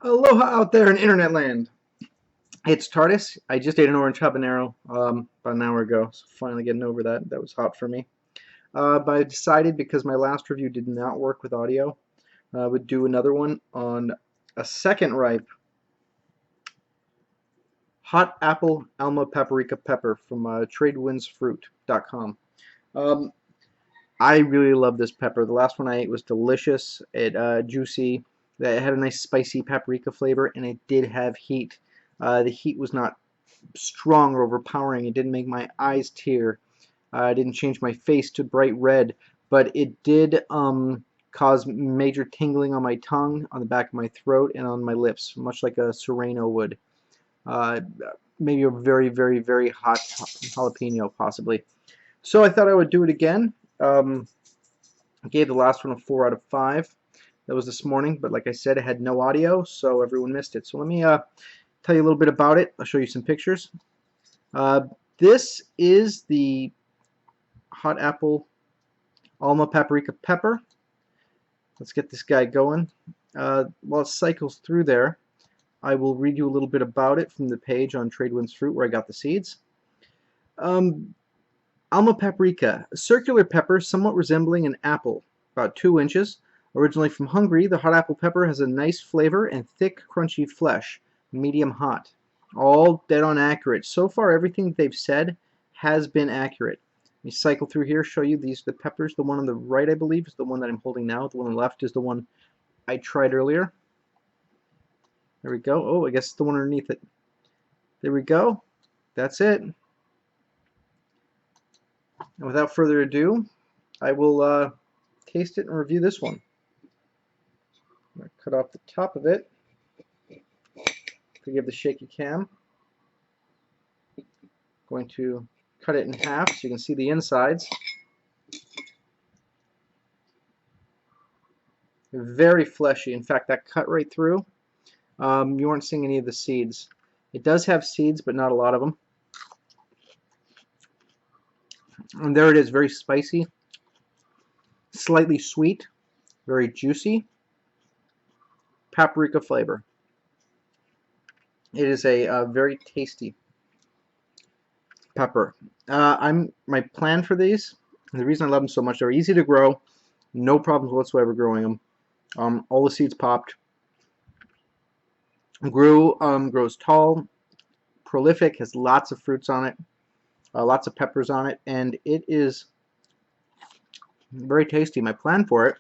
Aloha out there in internet land. It's Tardis. I just ate an orange habanero about an hour ago, so finally getting over that. That was hot for me. But I decided because my last review did not work with audio, I would do another one on a second ripe hot apple Alma Paprika pepper from tradewindsfruit.com. Um, I really love this pepper. The last one I ate was delicious. It juicy. It had a nice spicy paprika flavor, and it did have heat. The heat was not strong or overpowering. It didn't make my eyes tear. It didn't change my face to bright red, but it did cause major tingling on my tongue, on the back of my throat, and on my lips, much like a Serrano would. Uh, Maybe a very, very, very hot jalapeno, possibly. So I thought I would do it again. I gave the last one a 4 out of 5. That was this morning, but like I said, it had no audio, so everyone missed it. So let me tell you a little bit about it. I'll show you some pictures. Uh, this is the hot apple Alma Paprika pepper. Let's get this guy going. While it cycles through there, I will read you a little bit about it from the page on Tradewinds Fruit where I got the seeds. Alma Paprika, a circular pepper somewhat resembling an apple, about 2 inches. Originally from Hungary, the hot apple pepper has a nice flavor and thick, crunchy flesh, medium hot. All dead on accurate. So far, everything they've said has been accurate. Let me cycle through here, show you these the peppers. The one on the right, I believe, is the one that I'm holding now. The one on the left is the one I tried earlier. There we go. Oh, I guess it's the one underneath it. There we go. That's it. And without further ado, I will taste it and review this one. I'm going to cut off the top of it. Forgive the shaky cam. Going to cut it in half so you can see the insides. Very fleshy. In fact, that cut right through, you aren't seeing any of the seeds. It does have seeds, but not a lot of them. And there it is, very spicy, slightly sweet, very juicy, paprika flavor. It is a very tasty pepper. My plan for these, and the reason I love them so much, they're easy to grow, no problems whatsoever growing them. All the seeds popped. Grows tall, prolific, has lots of fruits on it, lots of peppers on it, and it is very tasty. My plan for it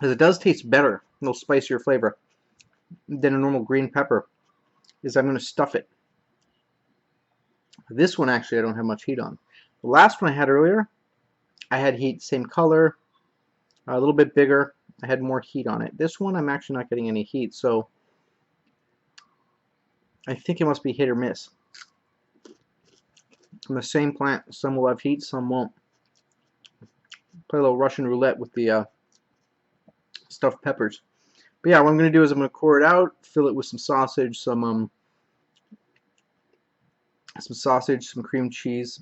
is it does taste better, a little spicier flavor than a normal green pepper, is I'm going to stuff it. This one actually I don't have much heat on. The last one I had earlier, I had heat, same color, a little bit bigger. I had more heat on it. This one I'm actually not getting any heat, so I think it must be hit or miss. From the same plant, some will have heat, some won't. Play a little Russian roulette with the stuffed peppers. But yeah, what I'm going to do is I'm going to core it out, fill it with some sausage, some cream cheese,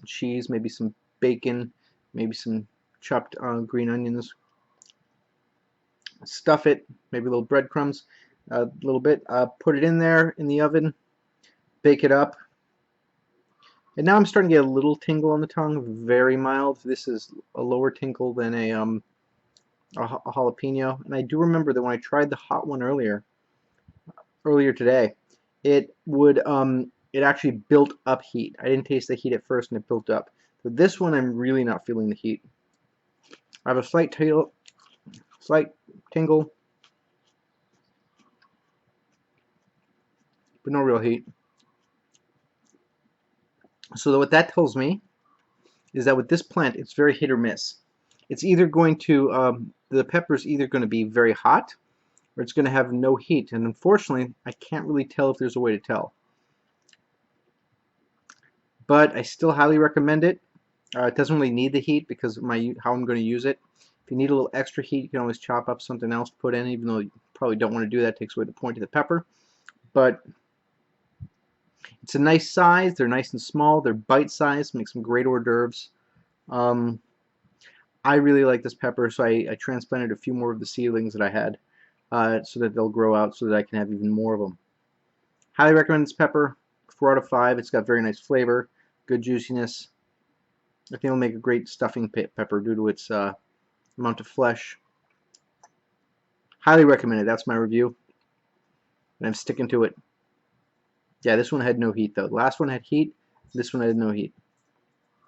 maybe some bacon, maybe some chopped green onions. Stuff it, maybe a little breadcrumbs, a little bit. Put it in there in the oven, bake it up. And now I'm starting to get a little tingle on the tongue, very mild. This is a lower tingle than a jalapeno. And I do remember that when I tried the hot one earlier today, it actually built up heat. I didn't taste the heat at first, and it built up. So this one, I'm really not feeling the heat. I have a slight tingle, but no real heat. So what that tells me is that with this plant, it's very hit or miss. It's either going to, the pepper's either going to be very hot, or it's going to have no heat. And unfortunately, I can't really tell if there's a way to tell. But I still highly recommend it. It doesn't really need the heat because of how I'm going to use it. If you need a little extra heat, you can always chop up something else to put in, even though you probably don't want to do that. It takes away the point of the pepper. But it's a nice size. They're nice and small. They're bite-sized. Make some great hors d'oeuvres. I really like this pepper, so I transplanted a few more of the seedlings that I had. so that they'll grow out so that I can have even more of them. Highly recommend this pepper. 4 out of 5. It's got very nice flavor, good juiciness. I think it'll make a great stuffing pepper due to its amount of flesh. Highly recommended. That's my review, and I'm sticking to it. Yeah, this one had no heat though. The last one had heat. This one had no heat.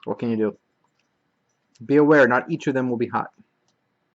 What can you do? Be aware, not each of them will be hot.